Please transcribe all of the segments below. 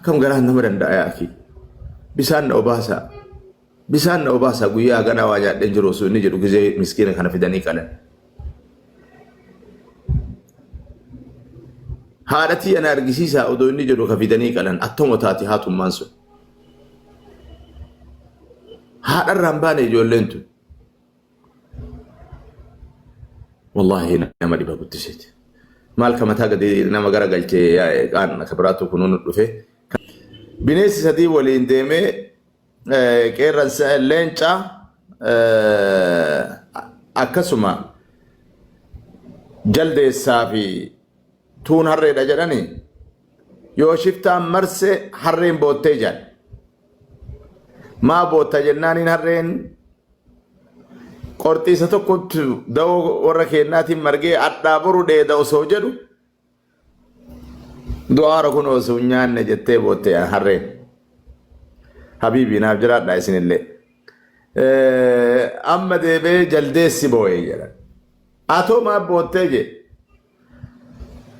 كم قالها نمرن دعاكي بسان أوباسا قويا غنا واجا دنجروسو نجرو كزي مسكين كان في دني كلا هارتي أنا أرجسيسا أودو نجرو كفي دني كلا أتوموتاتي هاتم مانسو هذا الرمباني جولنتو والله نما دي بابو تشيت مالك متى قد نما غرا قالتي يا كان خبراته كنون دفه بنيس سدي ولين ديمه كيرن سالنچا اكسما جلد السافي تون هري دجراني يو شفتا مرسه حرين بوتيجان ما بوتا جنانين هرين قرطي ستوكت دو وركيناتي مرجي أدابرو ده دو سوجدو دوار كنو سونيان نجتة بوتة هرين حبيبي نافجرات نايسين اللي أما ده بجلدة سبوي جرا أتو ما بوتة جي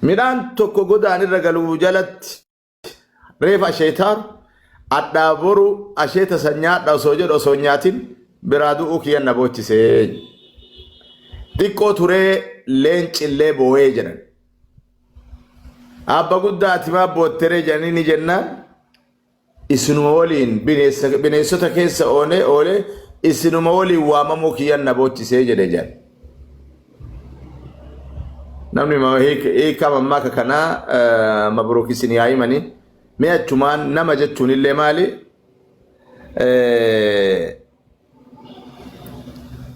ميران توكو غدا نرجلو جلت ريف الشيطان أدابرو أشيت سنيات دو سوجدو سونياتين برادو أوكي النبوتي سيج تيكو توري لينش اللي بوهي جنن أبا قد أتما بوتري جنيني جنن إسنوولين بنيسو تكيس أولي إسنوولي وامموكي النبوتي سيج رجال نمني ما هيك كما ماكا كنا مبروكي سنياي مني ميا تمان نما جتون اللي مالي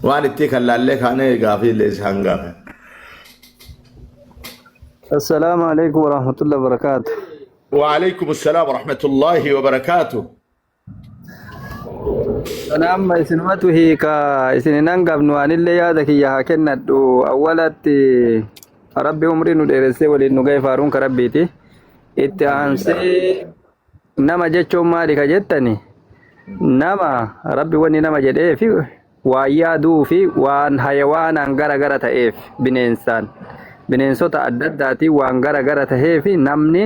وان اتيك اللي كان غافي ليس هنغا السلام عليكم ورحمة الله وبركاته. وعليكم السلام ورحمة الله وبركاته. أنا أما إسنواتو هيك إسنينان قبنو عن اللي يادك يا كنا أولت ربي عمري ندرسه ولي نجاي فارون كربيتي إتانسي نما جتشو مالك جتني نما ربي وني نما جدي في ويادو في وان حيوان غرا غرا تايف bineensota adda addaati waan gara gara tahee fi namni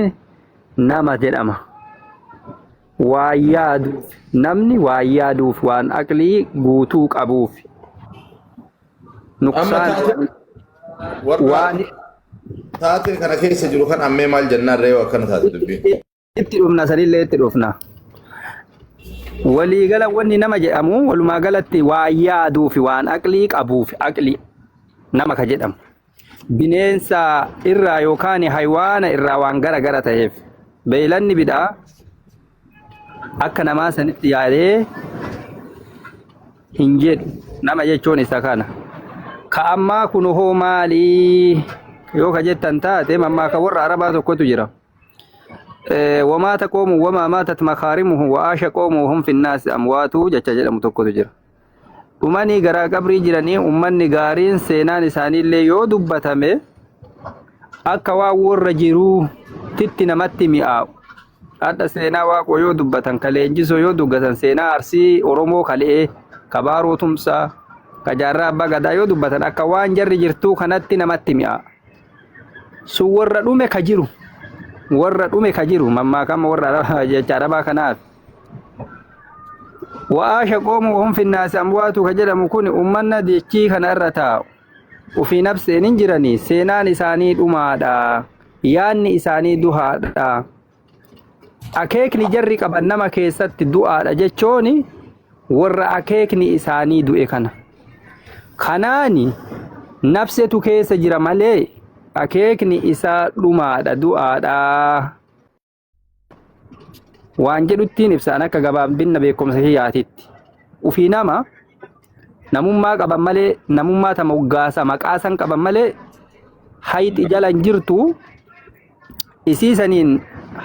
nama jedhama namni waa yaaduuf waan aqlii guutuu qabuuf nuqsaan waan taate kana keessa jiru kan ammee maal jennaan reewa akkana taate dubbii itti dhufna sanillee itti dhufna waliigala wanni nama jedhamu walumaa galatti waa yaaduuf waan aqlii qabuuf aqlii nama ka jedhamu bineensa irraa yookaan haywaana irraa waan gara gara ta'eef beeylanni bid'a akka namaa sanitti yaadee hin jedhu nama jechuun isa kana ka ammaa kun hoo maalii yoo ka jettan taate mammaa ka warra arabaa tokkotu jira وما تقوم وما ماتت مخارمه وعاش قومهم في الناس أمواتو جتشا جدام tokkotu jira umani gara qabrii jiranii ummanni gaariin seenaan isaanii illee yoo dubbatame akka waa warra jiru titti namatti mi'aawu adda seenaa waaqoo yoo dubbatan kaleenjisoo yoo dubbatan seenaa arsii oromoo kalee kabaaroo tumsaa kajaarraa abbaa gadaa yoo dubbatan akka waan jarri jirtuu kanatti namatti mi'aa sun warra dhume ka jiru mammaa kama warra jecha arabaa kanaaf وعاش قومهم في الناس أموات كجرم كون أمنا ديكي كان الرتاو وفي نفس ننجرني سينان إساني دمادا ياني إساني دهادا أكيك نجري كبنما كيست دعاء أجيشوني ور أكيك ني إساني دوئي كاناني نفسه كيس جرمالي أكيك ني إسا دمادا دعاء waan jedhuttiin ibsaan akka gabaabinna beekumsa hiyyaatitti ufii namummaa qaban malee namummaa tama uggaasa maqaasan qaban malee hayxi jalan jirtu isiisaniin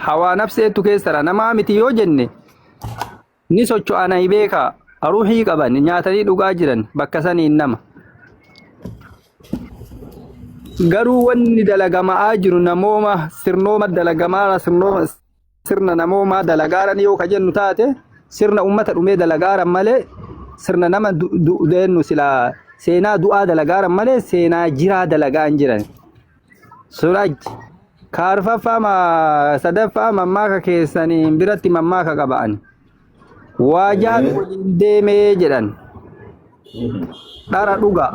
hawaa nafseetu keessara namaa miti yoo jenne ni socho'anay beeka ruuhii qaban nyaatanii dhugaa jiran bakka saniin nama garuu wanni dalagamaa jiru namooma sirnooma dalagamaa sirna namooma dalagaaran yoo kajennu taate sirna ummata dhumee dalagaaran malee sirna nama deennu sila seenaa du'aa dalagaaran malee seenaa jiraa dalagaan jiran suraj كارفا ما صدفا مماكا كيساني برتي مماكا قبان واجان ديمي جدن دارا دوغا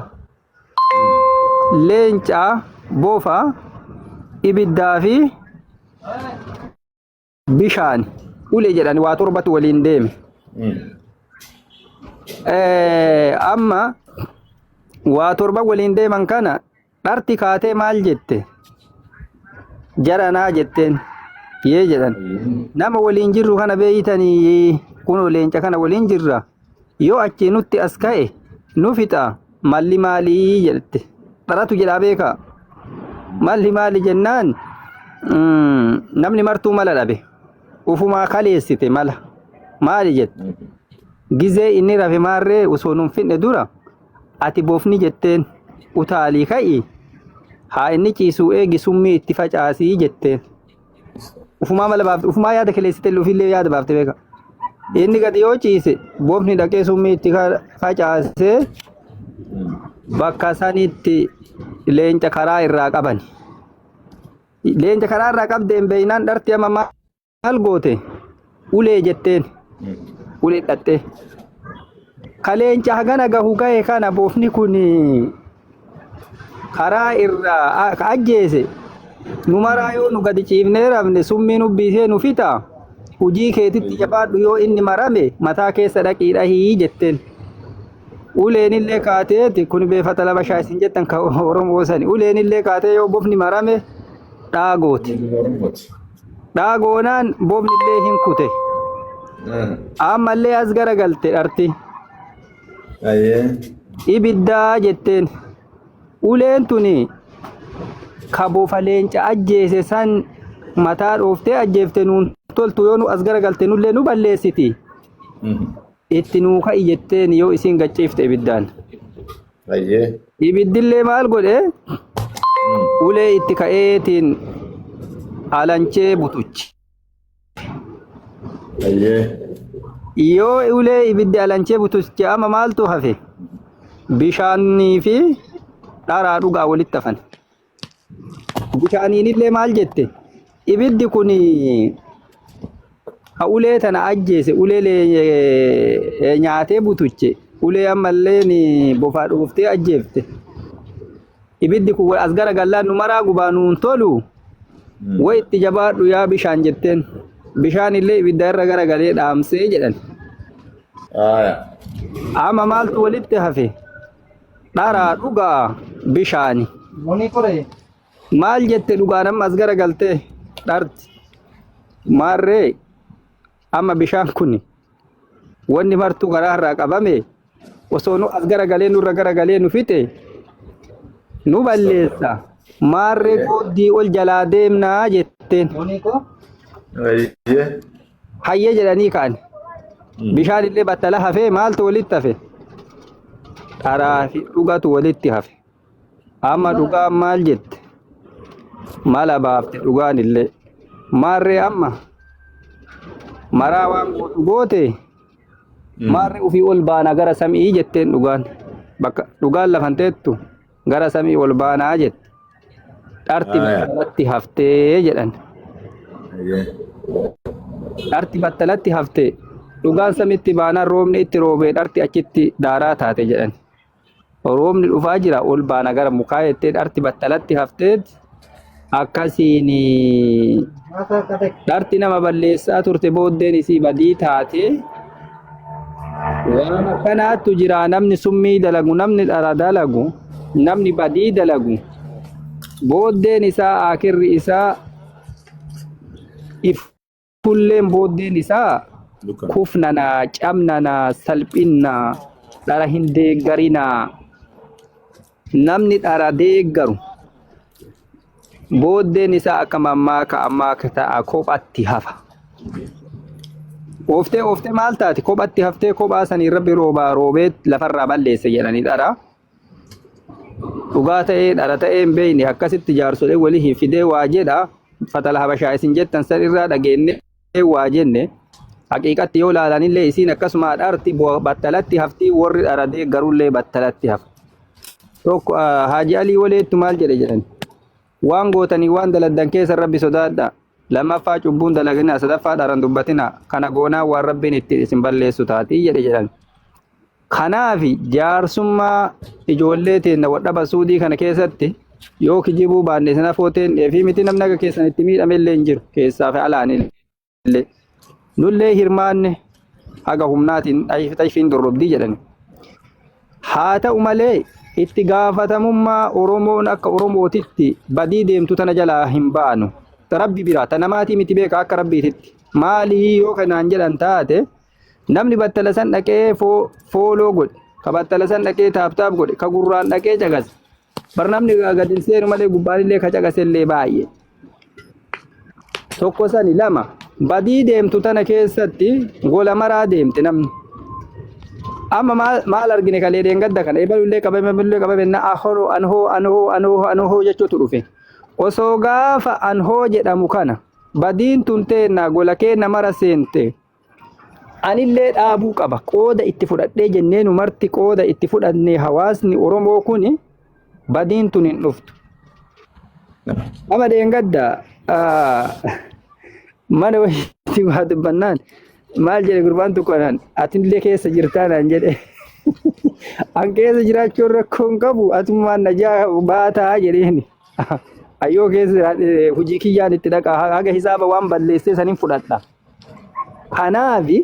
لينچا بوفا ibiddaa fi bishaan ulee jedhani waa torbatu waliin deeme. Amma waa torba waliin deeman kana dharti kaatee maal jette jaranaa jetteen yee jedhan nama waliin jirru kana beeytanii kunoo leenca kana waliin jirra yoo achi nutti as ka'e nu fixa malli maalii jette dharatu jedhaa beekaa. Malli maali jennaan namni martuu mala dhabe ufumaa kaleessite mala maali jette gizee inni rafe maarree osoo nun finne dura ati boofni jetteen utaalii ka'i haa inni ciisuu eegi summii itti facaasii jetteen ufumaa mala baafte ufumaa yaada kaleessite lufillee yaada baafte beeka inni gadi yoo ciise boofni dhaqee summii itti facaasee bakka sanitti leenca karaa irraa qaban leenca karaa irraa qabdeen beeynaan dharti amma maal goote ulee jetteen ulee dhatte kaleenca hagana gahu ga'e kana boofni kun karaa irraa ka ajjeese nu maraa yoo nu gadi ciifnee rafne summii nu biisee nu fixa hujii keetitti jabaadhu yoo inni marame mataa keessa dhaqii dhahii jetteen uleen illee kaateeti kun beefata lama shaa isin jettan ka Oromoo sani uleen illee kaatee yoo bofni marame dhaagooti dhaagoonaan bofni illee hin kute ammallee as garagalte dharti ibiddaa jetteen uleen tuni ka bofa leenca ajjeese san mataa dhooftee ajjeefte nuun toltu yoo nu as garagalte nullee nu balleessiti itti nuu ka'i jetteen yoo isin gacciifte ibiddaan ibiddillee maal godhe ulee itti ka'eetiin alanchee butuchi yoo ulee ibiddi alanchee butuchi amma maaltu hafe bishaanii fi dharaa dhugaa walitti hafan bishaaniinillee maal jette ibiddi kun ha ulee tana ajjeese ulee nyaatee butuche ulee ammallee ni bofaa dhuftee ajjeefte ibiddi kun as gara gallaan nu maraa gubaa nuun tolu way itti jabaadhu yaa bishaan jetteen bishaan illee ibidda irra gara galee dhaamsee jedhan amma maaltu walitti hafe dharaa dhugaa bishaani maal jette dhugaan amma as gara galtee dharti maarree amma bishaan kun wanni martuu garaa irraa qabame osoo nu as garagalee nurra garagalee nu fixe nu balleessa maarree gooddii ol jalaa deemnaa jetteen hayyee jedhanii ka'an bishaan illee battala hafee maaltu walitti hafe dharaa fi dhugatu walitti hafe amma dhugaan maal jette mala baafte dhugaan illee maarree amma maraa waan goote maarree ufii ol baana gara samii jetteen dhugaan bakka dhugaan lafanteettu gara samii ol baanaa jette dharti battalatti haftee jedhan dharti battalatti haftee dhugaan samitti baanaan roobni itti roobee dharti achitti daaraa taate jedhan roobni dhufaa jira ol baana gara mukaa jettee dharti battalatti haftee akkasiin dharti nama balleessaa turte booddeen isii badii taate waan akkanaattu jira namni summii dalagu namni dhara dalagu namni badii dalagu booddeen isaa akirri isaa ifulleen booddeen isaa kufnanaa cabnanaa salphinnaa dhara hin deeggarinaa namni dhara deeggaru booddeen isaa akka mammaaka ta'a kophatti hafa ooftee maal taati kophatti haftee kophaa sanii rabbi roobee lafarraa balleesse jedhanii dhara dhugaa ta'ee dhara ta'ee hin beeyne akkasitti jaarsolee walii fidee waa jedha fatala habashaa isin jettan san irraa dhageenne waa jenne haqiiqatti yoo laalanillee isiin akkasuma dharti battalatti haftii warri dhara deeggarullee battalatti hafa tokko Haaji Alii waleettu maal jedhe jedhan waan gootanii waan daladdan keessa rabbi sodaadha lammaffaa cubbuun dalagina sadaffaa dharan dubbatina kana goonaa waan rabbiin itti isin balleessu taatii jedhan kanaafi jaarsummaa ijoollee teenna wadhaba suudii kana keessatti yoo kijibuu baanne sana footeen fi miti namni akka keessan itti miidhame illee hin jiru keessaa fi alaan illee nullee hirmaanne haga humnaatiin xayfiin dorrobdii jedhan haa ta'u malee itti gaafatamummaa Oromoon akka Oromootitti badii deemtu tana jalaa hin baanu rabbi biraa ta namaatii miti beeka akka rabbiititti maalii yoo kanaan jedhan taate namni battala san dhaqee fooloo godhe ka battala san dhaqee taaptaap godhe ka gurraan dhaqee cagas bar namni gadin seenu malee gubbaan illee ka cagasellee baay'ee tokko sani lama badii deemtu tana keessatti gola maraa deemte namni amma maal argine kalee deengadda kana ebalullee qabame na anhoo jechuutu dhufe osoo gaafa anhoo jedhamu kana badiin tunteenna gola keenna mara seente anillee dhaabuu qaba qooda itti fudhadhee jenneenu marti qooda itti fudhannee hawaasni Oromoo kuni badiin tun hin dhuftu amma deengadda mana wayitti waa dubbannaan maal jedhe gurbaan tokkonaan atillee keessa jirtaanaan jedhe an keessa jiraachuun rakkoon qabu atummaan najaa baataa jedheeni ayyoo keessa hujii kiyyaan itti dhaqa haga hisaaba waan balleessee saniin fudhadha kanaafi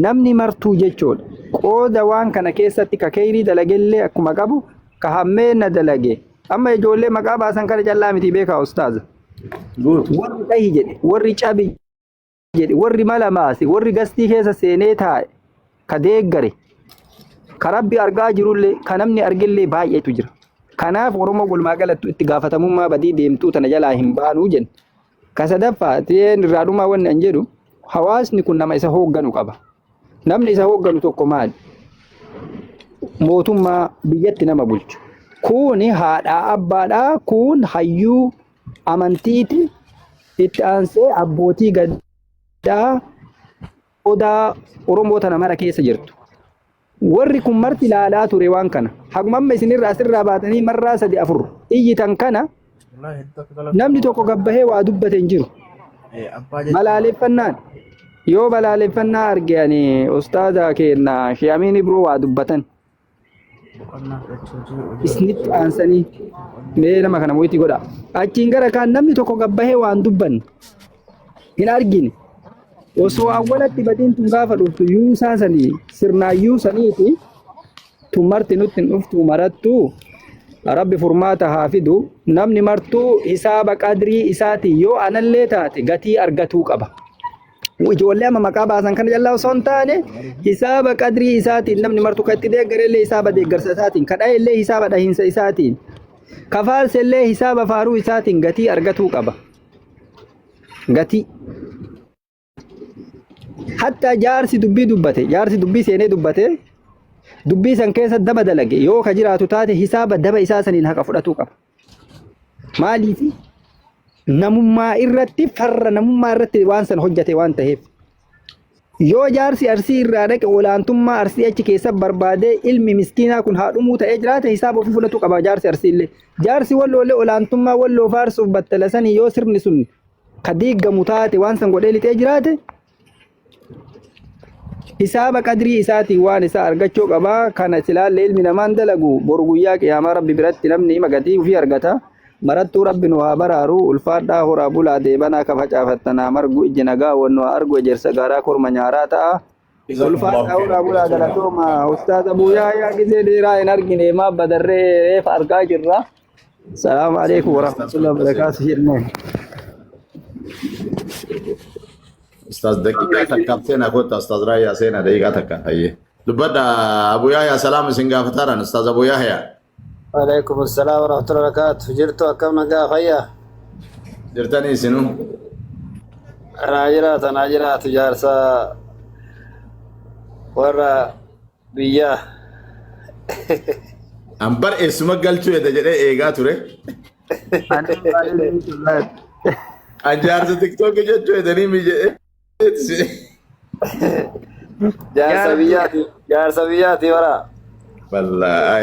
namni martuu jechuudha qooda waan kana keessatti ka kayrii dalagellee akkuma qabu ka hammeenna dalage amma ijoollee maqaa baasan kana callaa miti beekaa ustaaza warri dhahi jedhe warri cabi jedhe warri mala maasi warri gastii keessa seenee taa'e ka deeggare ka rabbi argaa jirullee ka namni argillee baay'eetu jira kanaaf Oromoo gulmaa galattu itti gaafatamummaa badii deemtuu tana jalaa hin baanuu jenna ka sadaffaa teen irraa dhumaa wanni an jedhu hawaasni kun nama isa hoogganu qaba namni isa hoogganu tokko maali mootummaa biyyatti nama bulchu kun haadhaa abbaadhaa kun hayyuu amantiiti itti aansee abbootii gaddaa odaa Oromoo tana mara keessa jirtu warri kun marti ilaalaa ture waan kana hagumamma isinirraa asirraa baatanii marraa 3-4 iyyitan kana namni tokko gabbahee waa dubbate hin jiru balaaleffannaan yoo balaaleffannaa argeani ustaaza keenna Sheemiin Ibroo waa dubbatan isnitti aansanii mee nama kana mo'itti godha achiin gara kaan namni tokko gabbahee waan dubbanne hin argine osoo awwalatti badiin tun gaafa dhuftu yuusaa sanii sirnaayyuu saniiti tun marti nutti hin dhuftu marattu rabbi furmaata haa fidu namni martuu hisaaba qadrii isaati yoo anallee taate gatii argatuu qaba ijoollee amma maqaa baasan kana jallaa osoo hin taane hisaaba qadrii isaatiin namni martuu kan itti deeggarellee hisaaba deeggarsa isaatiin kadhaellee hisaaba dhahiinsa isaatiin kafaalsellee hisaaba faaruu isaatiin gatii argatuu qaba gatii hatta jaarsi dubbii dubbate jaarsi dubbii seenee dubbate dubbii san keessa daba dalage yoo ka jiraatu taate hisaaba daba isaa saniin haqa fudhatuu qaba maaliif namummaa irratti farra namummaa irratti waan san hojjate waan ta'eef yoo jaarsi arsii irraa dhaqe olaantummaa arsii achi keessa barbaade ilmi miskiinaa kun haadhumuu ta'ee jiraate hisaaba ofii fudhatuu qaba jaarsi arsii illee jaarsi walloolee olaantummaa walloo faarsuuf battala sanii yoo sirni sun ka diigamu taate waan san godhee lixee jiraate hisaaba qadrii isaatiin waan isaa argachuu qaba kana silaalle ilmi namaan dalagu boru guyyaa qiyaamaa rabbi biratti namni magatii ofii argata marattuu rabbi nu haa baraaru ulfaadhaa horaa bulaa deebanaa ka facaafattanaa margu ijji nagaa wannu haa argu ejersa gaaraa korma nyaaraa ta'a ulfaadhaa horaa bulaa galatooma ustaaza buuyaa yaa gisee dheeraa hin argine maa badarree reefa argaa jirra salaamu alaikum warahmatullahi wabarakaatuh jenneen استاذ دقيقه تكابتن اكو استاذ رايا سينا دقيقه تكايه لبدا ابو يحيى سلام سنغافتارن استاذ ابو يحيى وعليكم السلام ورحمة الله وبركاته جرتوا كم نجا خيا جرتني سنو ناجرات جارسا ورا بيا امبر اسمك قالتو يا دجري ايغا توري اجار تيك توك جتو دني ميجي جارسا بياتي ورا والله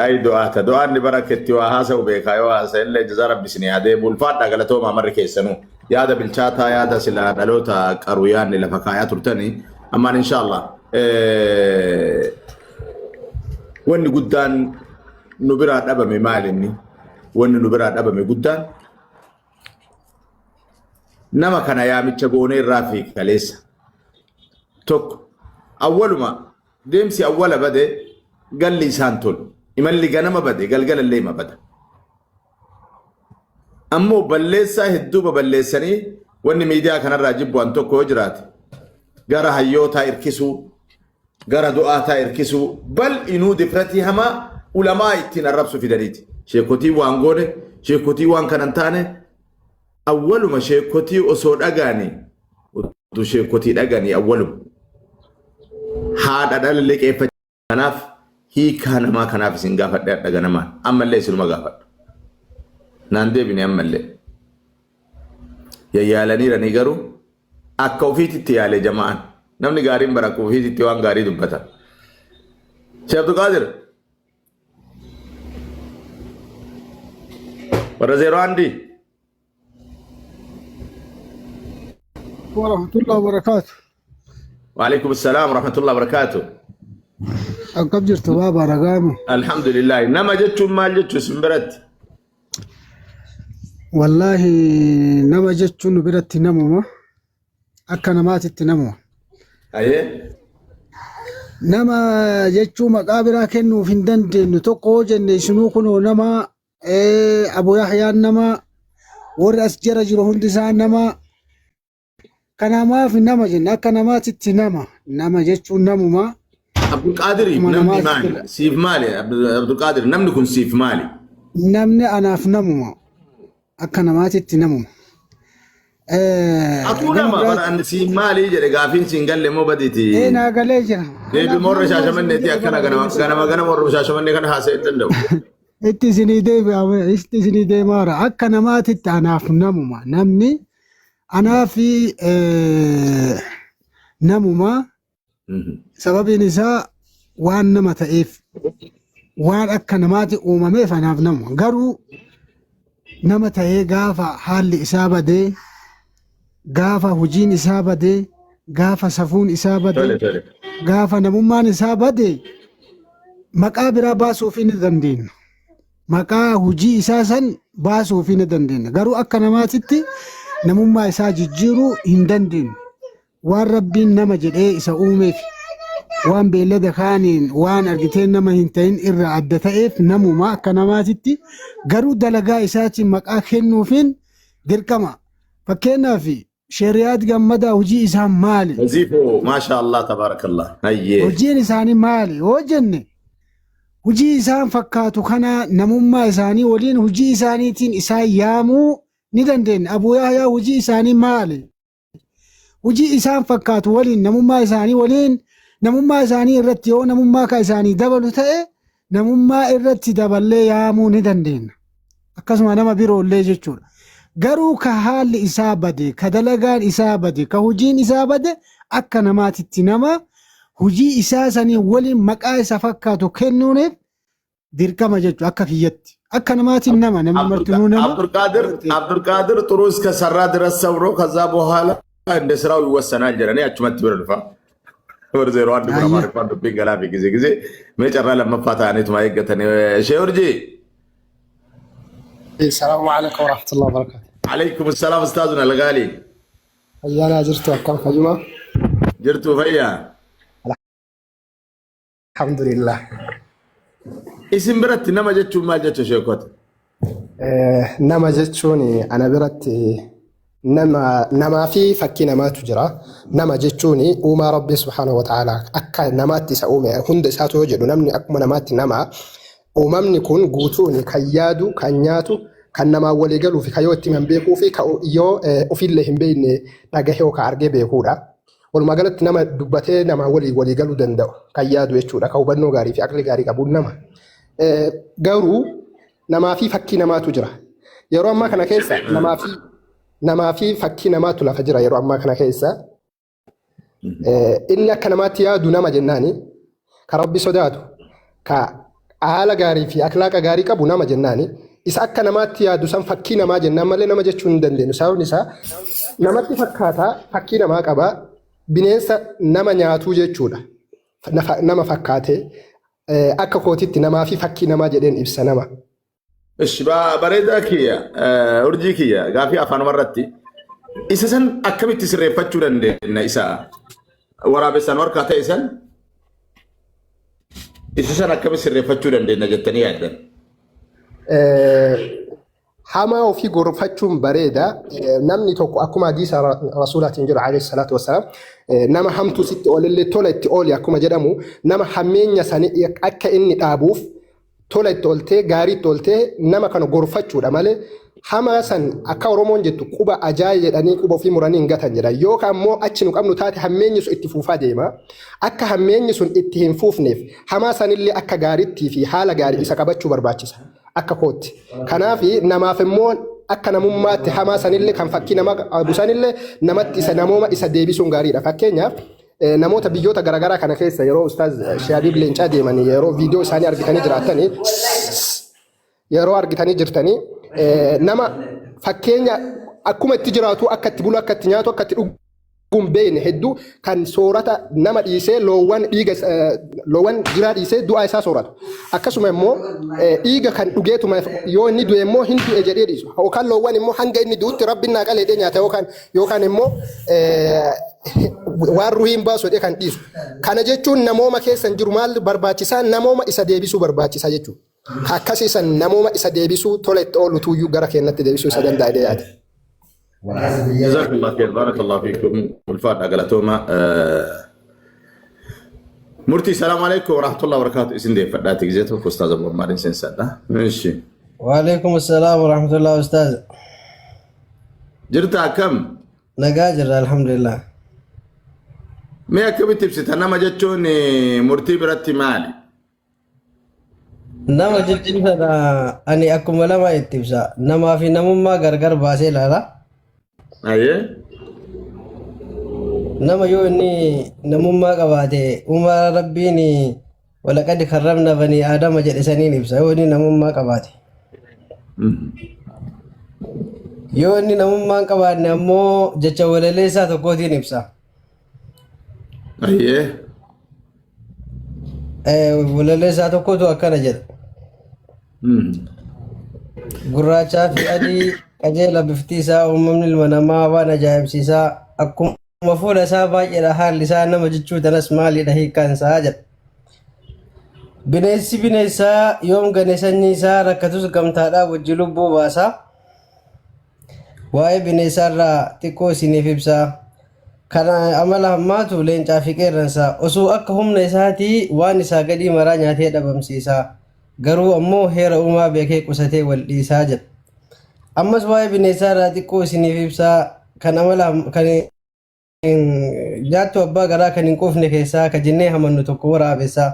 اي دعاء بركتي وهاسا وبيكاي وهاسا الا جزا ربي سني هذا بولفات دغلتو ما مر كيسنو يا ده بالشاتا يا ده سلا دلوتا قرويان لفكايا ترتني اما ان شاء الله وني قدان نبرا دبا مي مالني وني نبرا دبا مي قدان نما كان يا متشغوني رافي كليس توك اول ما ديمسي اول بده قال لي سانتون يملي غنما بده قال اللي ما بده امو بلسا هدوب بلسني وني ميديا كان راجب وانتو كوجرات غرا هيوتا اركسو غرا دعاتا اركسو بل انو دفرتي هما علماء تنربسو في دريتي شيكوتي وانغوري شيكوتي وان كانتانه اول ما شيكوتي اسو دغاني ودو شيكوتي دغاني اول هذا دلل كيف كناف هي كان ما كناف سنغافد دغنما اما لي سلما غافد ناندي بني اما لي يا يالني رني غرو اكوفيتي تيالي جماعه نمني غارين برا كوفيتي تيوان غاري دبتا شيخ عبد القادر ورزيرو عندي ورحمة الله وبركاته. وعليكم السلام ورحمة الله وبركاته. أكب جرت بابا رقامي. الحمد لله. نما جتشو ما جتشو سمبرت. والله نما جتشو نبرت نمو أكنا ماتت نمو. أيه. نما جتشو مقابرة كنو فندند نتوقو جن شنو كنو نما أبو يحيى نما ورأس جرجر هندسان نما كنا ما في نما جن أكنا ماتت نما جتشو نمو ما عبد القادر نمني مالي سيف مالي عبد القادر نمني كن سيف مالي نمني أنا في نمو أكنا ماتت نمو أقول ما برا أن سيف مالي جري قافين سينجل لمو بديتي إيه ناقلي جرا دي بمر شاشة من نتي أكنا غنا مر شاشة من كان حاسة تندو itti isinii deemaara akka namaatitti anaaf namuma namni anaafi namuma sababiin isaa waan nama ta'eef waan akka namaati uumameef anaaf namuma garuu nama ta'ee gaafa haalli isaa badee gaafa hojiin isaa badee gaafa safuun isaa badee gaafa namummaan isaa badee maqaa biraa baasuuf ni dandeenya. Maqaa hojii isaa san baasuuf ni dandeenya. Garuu akka namaatitti namummaa isaa jijjiiruu hin dandeenye. Waan rabbiin nama jedhee isa uumeef waan beellada kaaniin waan argiteen nama hin ta'in irraa adda ta'eef namuma akka namaatitti garuu dalagaa isaatiin maqaa kennuufiin dirqama. Fakkeenyaaf Sheriyaat Gammadaa hojii isaa maali? Waziifoo maasha Allah tabaarakallah. Hojiin isaanii maali? Hoo jenne hujii isaan fakkaatu kana namummaa isaanii waliin hujii isaaniitiin isaan yaamuu ni dandeenya. Abuu Yahyaa hujii isaanii maali? Hujii isaan fakkaatu waliin namummaa isaanii waliin namummaa isaanii irratti yoo namummaa ka isaanii dabalu ta'e namummaa irratti daballee yaamuu ni dandeenya. Akkasuma nama biroollee jechuudha. Garuu ka haalli isaa bade, ka dalagaan isaa bade, ka hujiin isaa bade akka namaatitti nama hujii isaa sanii waliin maqaa isa fakkaatu kennuuniif dirqama jechuudha akka kiyyatti. Akka namaatiin nama namni martinuu nama. Abdulqaadir ጥሩ እስከሰራ ድረስ ሰብሮ ከዛ በኋላ እንደ ስራው ይወሰናል ጀረኔ አችመት ብረልፋ ወር ዜሮ አንድ ጉራ ማርኳን ዱብኝ ገላፊ ጊዜ መጨራ ለመፋታ አኔት ማይገተን ሼውርጂ السلام عليكم ورحمة الله وبركاته. عليكم السلام استاذنا الغالي. أنا جرت كم خدمة؟ جرتوا فيا الحمد لله. اسم برت نما جتشو ما جتشو شيكوت نما جتشوني أنا برت نما في فكي نما تجرى نما جتشوني وما ربي سبحانه وتعالى أكا نمات سأومي هند ساتو جدو نمني أكما نمات نما وممني كون قوتوني كيادو كنياتو kan nama walii galuu fi kayyoo itti hin beekuu fi yoo ofiillee hin beekne dhagahee yookaan argee beekuudha. Walumaa galatti nama dubbatee nama walii galuu danda'u kan yaadu jechuudha. Kan hubannoo gaarii fi aqli gaarii qabuun nama. Garuu namaa fi fakkii namaatu jira. Yeroo ammaa kana keessa namaa fi fakkii namaatu lafa jira yeroo ammaa kana keessa. Inni akka namaatti yaadu nama jennaani kan rabbi sodaatu ka haala gaarii fi akhlaaqa gaarii qabu nama jennaani. Isa akka namaatti yaadu san fakkii namaa jennaan malee nama jechuu hin dandeenyu. Sababni isaa namatti fakkaataa fakkii namaa qabaa bineensa nama nyaatuu jechuudha. Nama fakkaatee akka kootitti namaa fi fakkii namaa jedheen ibsa nama. Bareedaa kiyya urjii kiyya gaafii afaan warratti isa san akkamitti sirreeffachuu dandeenya isa waraabessan warqaa ta'e san isa san akkamitti sirreeffachuu dandeenya jettanii yaaddan. Hamaa ofii gorfachuun bareeda. Namni tokko akkuma hadiisa rasuulaatiin jiru alayhi salaatu wassalaam nama hamtuu sitti oolillee tola itti ooli akkuma jedhamu nama hammeenya sanii akka inni dhaabuuf tola itti ooltee gaarii itti ooltee nama kana gorfachuudha malee hamaa san akka Oromoon jettu quba ajaa'ee jedhanii quba ofii muranii hin gatan jedha. Yookaan immoo achi nu qabnu taate hammeenyi sun itti fuufaa deema. Akka hammeenyi sun itti hin fuufneef hamaa sanillee akka gaariittii fi haala gaarii isa qabachuu barbaachisa. Akka kootti. Kanaaf namaaf immoo akka namummaatti hamaa sanillee kan fakkii nama qabu sanillee namatti isa namooma isa deebisuun gaariidha. Fakkeenyaaf namoota biyyoota garaagaraa kana keessa yeroo ustaaz Shaadib Leencaa deemanii yeroo viidiyoo isaanii argitanii jiraatanii yeroo argitanii jirtanii nama fakkeenya akkuma itti jiraatu akka itti bulu akka itti nyaatu akka itti dhuguun beekne hedduu kan soorata nama dhiisee loowwan jiraa dhiisee du'a isaa sooratu. Akkasuma immoo dhiiga kan dhugeetuma yoo inni du'e immoo hin du'e jedhee dhiisu. Yookaan loowwan immoo hanga inni du'utti rabbiin naa qalee nyaata yookaan immoo waan ruhiin baasu jedhee kan dhiisu. Kana jechuun namooma keessa hin jiru maal barbaachisaa namooma isa deebisuu barbaachisa jechuudha. Akkasii san namooma isa deebisuu tola itti oolu tuyyuu gara keenyatti deebisuu isa danda'a jedhee yaada. جزاكم الله خير بارك الله فيكم والفات أقلتوما مرتي السلام عليكم ورحمة الله وبركاته اسم دي فداتك زيتو أستاذ أبو مارين سنسادة ماشي وعليكم السلام ورحمة الله أستاذ جرتها كم؟ نقاجر الحمد لله ما كبت تبسط أنا ما جتشوني مرتي برتي مالي نما جتشون أني أكم ولا ما يتبسا نما في نمو ما غرغر باسي لالا أيه نما يو إني نمو ما قباتي وما ربيني ولقد كرمنا بني آدم جلساني نبسا يو إني نمو ما قباتي يو إني نمو ما قباتي نمو جتشا ولا ليسا تقوتي نبسا أيه ولا ليسا تقوتو أكنا جد gurraachaa fi adii qajeela bifti isaa uumamni ilma namaa waan ajaa'ibsiisaa akkuma fuula isaa baay'eedha haalli isaa nama jechuu tanas maalidha hiikkaan isaa jedha. Bineensi bineensaa yoom gane sanyii isaa rakkatus gamtaadhaa wajji lubbuu baasaa. Waa'ee bineensaarraa xiqqoo isiniif ibsaa. Kana amala hammaatu leencaa fi qeerransaa osoo akka humna isaatii waan isaa gadii maraa nyaatee dhabamsiisaa. Garuu ammoo heera uumaa beekee qusatee wal dhiisaa jedha. Ammas waa'ee bineensaarraa xiqqoo isiniif ibsaa kan amala kan nyaattu abbaa garaa kan hin quufne keessaa ka jennee hamannu tokko waraabessaa.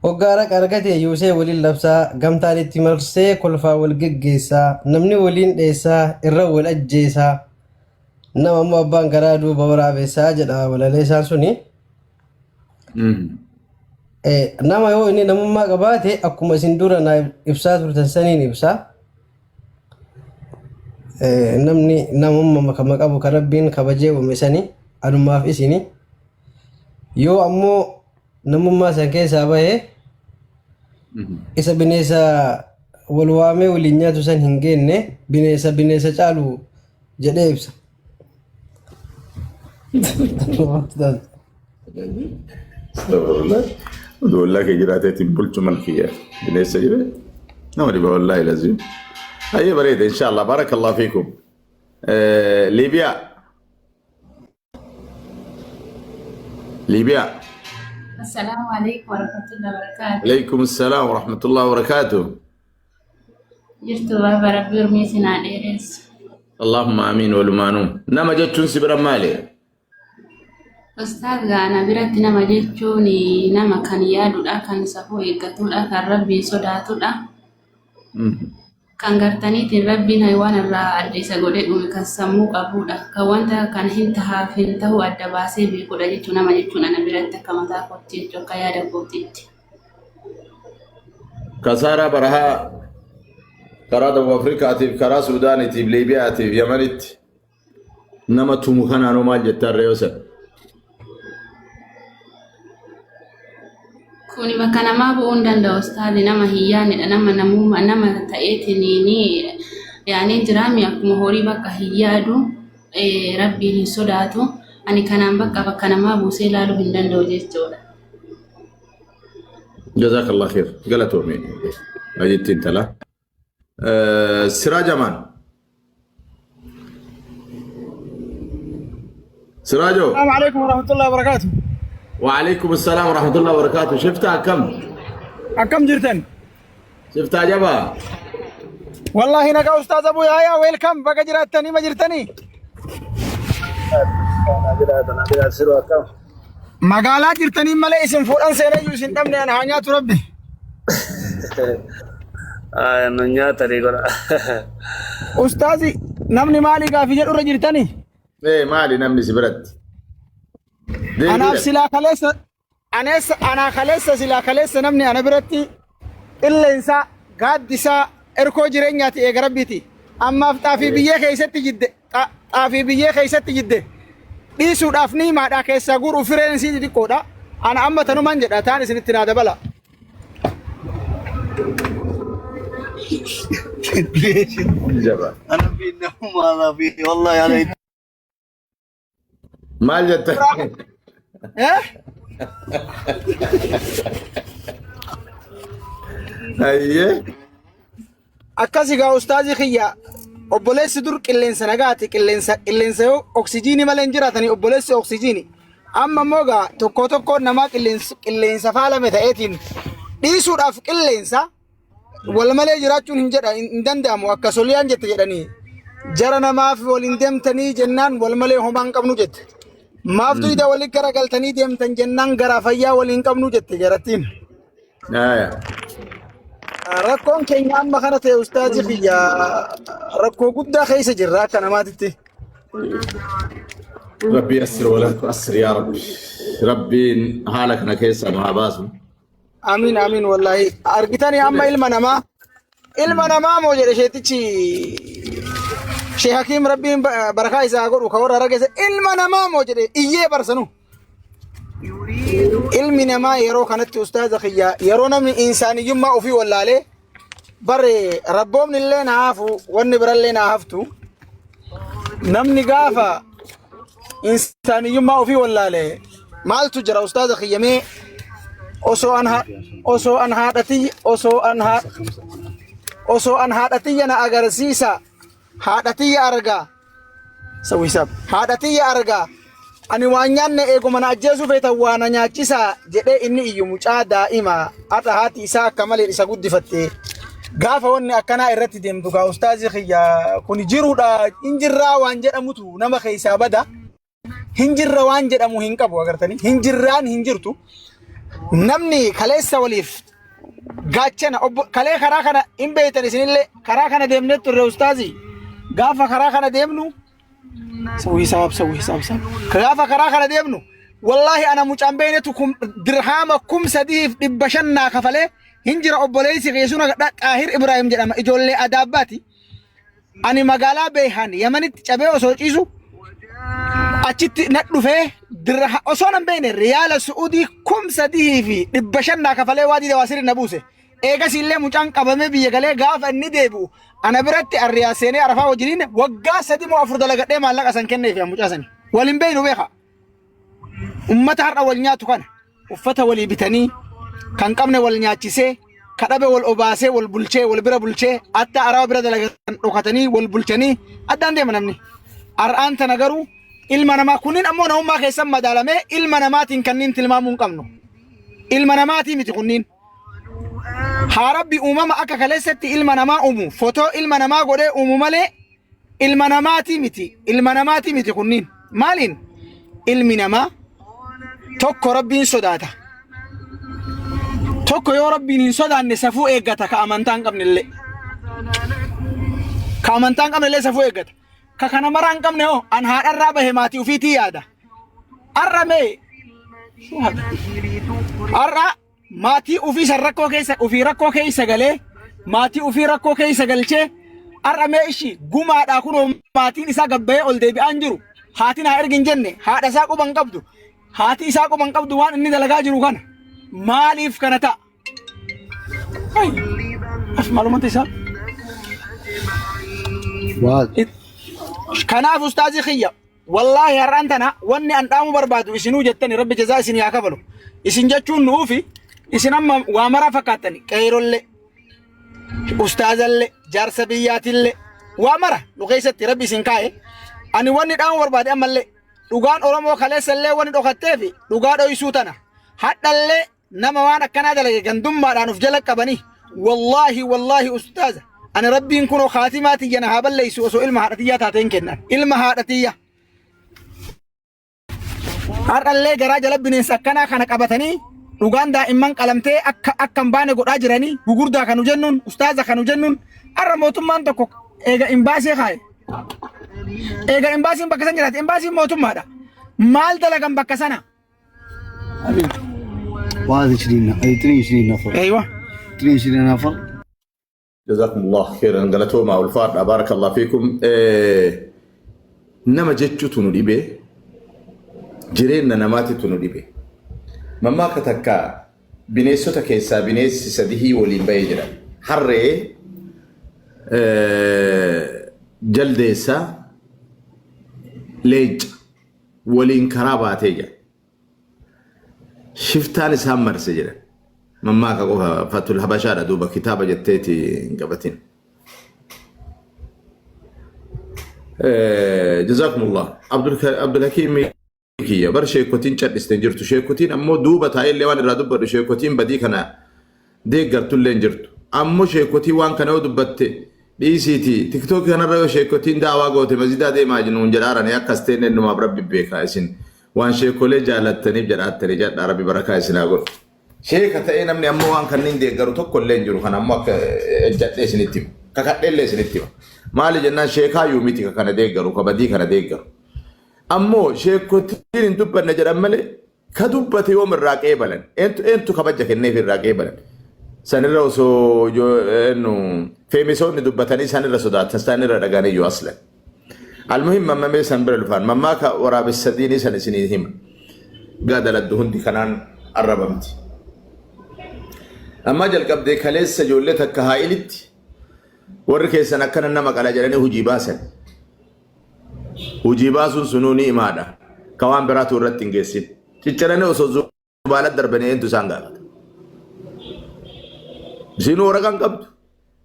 Hoggaa raqa argate yuusee waliin labsaa gamtaan itti marsee kolfaa wal geggeessaa namni waliin dheessaa irra wal ajjeesaa nama ammoo abbaan garaa duuba waraabessaa jedha walaleessaan suni. Nama yoo inni namummaa qabaate akkuma isin dura na ibsaa turtan saniin ibsaa. Namni namummaa kama qabu kan rabbiin kabajee uume sanii adumaaf isini. Yoo ammoo namummaa san keessaa bahee isa bineensa wal waamee waliin nyaatu san hin geenne bineensa caalu jedhee ibsa. والله كي جراتي تنبلش من خيا ليس جري نوري والله لازم هيا بريد ان شاء الله بارك الله فيكم ليبيا السلام عليكم ورحمة الله وبركاته. عليكم السلام ورحمة الله وبركاته. جرت بابا ربي رميسنا ديريس. اللهم امين ولمانو نما جتون سبر مالي أستاذ أنا برات نما جتوني نما كان يادو كان سفو إيقاتولا كان ربي صداتولا كان قرتني تن ربي نيوان الرا أدريس قولي كان سمو قبولا كوانتا كان هنتها فينتهو أدباسي بيقولا جتو نما جتون أنا برات كما تاكوتي جو كيادا كوتيت كسارة برها كرا دو أفريقيا تيب كرا سودان تيب ليبيا تيب يمنت نما تومخان أنو ما جتار ريوسا kuni bakka namaa bu'uun danda'u ustaadi nama hiyyaanidha nama namummaa nama ta'eetiniini yaani jiraami akkuma horii bakka hiyyaadu rabbiin hin sodaatu ani kanaan bakka namaa buusee ilaaluu hin danda'u jechuudha. جزاك الله خير قالت أمي أجيت انت لا سراج أمان سراجو السلام عليكم ورحمة الله وبركاته. وعليكم السلام ورحمة الله وبركاته شفتها كم؟ أكم جرتن؟ شفتها جبا؟ والله نقا أستاذ أبو يحيى ويلكم بقى جرتني ما جرتني. مقالات جرتني ملئ اسم فوران سينا يوسين دمني أنا هانيات ربي. نونيا طريقنا أستاذي نمني مالي قافي جرور جرتني. إيه مالي نمني سبرت أنا بسلا خلص أنا خلص سلا خلص نمني أنا برتي إلا إنسا قاد دسا إركو جرينياتي إقربيتي أما طافي بيه خيست جد طافي بيه خيست جد ديسو دافني ما دا كيسا غورو فرنسي دي كودا أنا أما تنو منجد تاني سنتنا دبلا جبا أنا بينهم هذا فيه والله يعني مال جت إيه أيه akkasi gaa ustaazii kiyya obboleessi dur qilleensa nagaati qilleensa yoo oksijiinii malee hin jiraatanii obboleessi oksijiinii amma immoo gaa tokko namaa qilleensa faalame ta'eetiin dhiisuudhaaf qilleensa wal malee jiraachuun hin danda'amu akka soliyaan jette jedhanii jara namaaf waliin deemtanii jennaan wal malee homaa hin qabnu jette maaf duyda waliin garagaltanii deemtan jennaan garaa fayyaa waliin qabnu jette jarattiin. Rakkoon keenya amma kana ta'e ustaazii kiyya rakkoo guddaa keessa jirra akka namaatitti. ربي يسر ولا تؤسر يا ربي ربي حالك نكيس ما باسم Amiin amiin wallahi argitanii amma ilma namaa moo jedhe sheetichi Sheekh Hakiim rabbiin barakaa isaa godhu ka warra rageessa ilma namaa moo jedhe iyyee barsanu. Ilmi namaa yeroo kanatti ustaaza kiyya yeroo namni insaaniyyummaa ofii wallaalee bare rabboomni illee na hafu wanni birallee na haftu namni gaafa insaaniyyummaa ofii wallaalee maaltu jira ustaaza kiyya mee osoo an haadhatiyya na agarsiisa haadhatiyya argaa sawisab haadhatiyya argaa ani waan nyaanne eeguma na ajjeesu feetan waa na nyaachisaa jedhee inni iyyu mucaa daa'ima haadha haati isaa akka malee isa guddifatte gaafa wanni akkanaa irratti deemtu gaa ustaazii kiyya kun jiruudha hinjirraa waan jedhamutu nama keessaa bada hinjirra waan jedhamu hin qabu agartanii hinjirraan hinjirtu namni kaleessa waliif gaachana kalee karaa kana hin beeytan isinillee karaa kana deemnee turre ustaazii gaafa karaa kana deemnu سوي حساب كيف كراخ انا ديبنو والله انا مجان بينتو درهامكم سديف دبشنا كفله هنجر اوبوليسي غيسونا طاهر ابراهيم جدام اجولي اداباتي اني مغالا بيهان يمنت تشابيو سوچيسو اچت ندفه درها اوسون بين ريال سعودي كم سديف دبشنا كفله وادي دواسير نبوسه ايغا سيله مجان قبمه بيغله غاف اني ديبو أنا برت الرئاسين عرفا وجرين وقع سديم وأفرد لقدي ما لقى سنكني في مجازني ولين بينه بيها أمتها الأولنيات كان وفتها ولي بتني كان كمن والنياتشي كذا والأباسة والبلشة والبرا بلشة أتا أرى برا دلقة ركتني والبلشني أدان دي منامني أران تناقرو إلمنا ما كونين أمونا هم ما خيسم مدالمه إلمنا ما تنكنين تلمامون كمنو إلمنا ما تيمتكونين Harabbi uumama akka kaleessatti ilma namaa uumu footoo ilma namaa godhee uumu malee ilma namaati miti kunniin maaliin ilmi namaa tokko rabbiin sodaata tokko yoo rabbiin hin sodaanne safuu eeggata ka amantaa hin qabnellee safuu eeggata ka kana maraa hin qabne hoo an haadharraa bahe maatii ufiitii yaada arra mee arra maatii ofii san rakkoo keessa ofii rakkoo keessa galee maatii ofii rakkoo keessa galchee ar'amee ishii gumaadhaa kunoo maatiin isaa gabbayee ol deebi'aan jiru haatiin haa ergin jenne haadha isaa quban qabdu haati isaa quban qabdu waan inni dalagaa jiru kana maaliif kana ta'a? Maalummaa isaa kanaaf ustaazii kiyya wallaahi har'aan tana wanni an dhaamu barbaadu isinuu jettani rabbi jazaa isin yaa kafalu isin jechuun nuufi isin amma waa maraa fakkaattani qeerollee ustaazallee jaarsa biyyaatillee waa mara nu keessatti rabbi isin kaa'e ani wanni dhaamu barbaade ammallee dhugaan Oromoo kaleessallee wanni dhokatteefi dhugaa dho'isuu tana hadhallee nama waan akkanaa dalage gandummaadhaan uf jala qabanii wallaahi ustaaza ani rabbiin kunoo khaatimaatii jana haa balleessu osoo ilma haadhatiyyaa taateen kennan ilma haadhatiyyaa har'allee garaa jala bineensa akkanaa kana qabatanii dhugaan daa'imman qalamtee akka hin baane godhaa jiranii gugurdaa kanu jennuun ustaaza kanu jennuun har'a mootummaan tokko eega imbaasii kaaye eega imbaasiin bakka san jiraate imbaasiin mootummaadha maal dalagan bakka sana واحد 20 نفر ايوه 20 نفر جزاكم الله خيرا قالتوا مع الفار بارك الله فيكم نما جتشو تنوديبه جرينا نماتي تنوديبه مما كتكا بنيسو تكيسا بنيس سديه ولين بيجرا حرّي جلديسا ليج ولين كراباتيجا شفتان سامر سجرا مما كقولها فتو الحبشة دوبا كتابة جتتي قبتين جزاكم الله عبد الحكيم كيا بر شيكوتين شد استنجرتو شيكوتين أمو دوبا تايل لوان الرادو بر شيكوتين بدي كنا ديجر تولين جرتو أمو شيكوتي وان كنا ودبت دي سي تي تيك توك كنا رو شيكوتين دعوا قوتي مزيدا دي ماجنون جرارا نيا كستين إنه ما برب بيكا إسين وان شيكولي جالتني جرات تريجات عربي بركة إسين أقول شيء كتاين أمني أمو وان كنين ديجرو تو كلين جرو خنا أمو جات إسين تيم ككتل إسين تيم مالي جنان شيكا يوميتي كنا ديجرو كبدي كنا ديجرو أمو شيكوتين انتو بنجر أملي كدوبة يوم الراقي بلن انتو كبجك النيف الراقي بلن سنرى سو جو إنه فيميسون دوبتاني سنرى سودات سنرى رجاني جو أصلا المهم مما مي سنبر الفان مما كا ورا بالسديني سنسينيهم قادة للدهون دي كنان الربمتي أما جل قبل خليس سجولتك كهائلت وركي سنكنا نمك على جلاني هجيباسا هجيباسون سنوني إمادا كوان براتو رتنجيسين تيجراني وسو زبالة دربني انتو سانغالات سينو ورقان قبل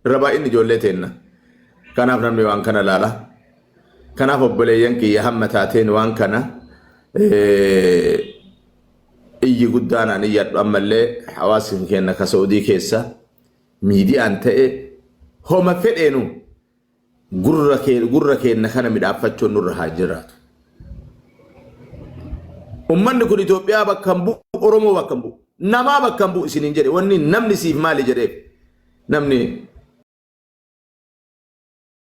ربائن جولتين كان أفنان ميوان كان لالا كان أفبليين كي يهمتاتين وان كان إيجي قدانا نيات أما اللي حواسم كينا كسعودي كيسا ميدي أنتئ هما فئنو قرر كينا كان مدافعتشو نور هاجرات أمان نكون إثيوبيا بكمبو أورومو بكمبو نما بكمبو سنين جري واني نمني سيف مالي جري نمني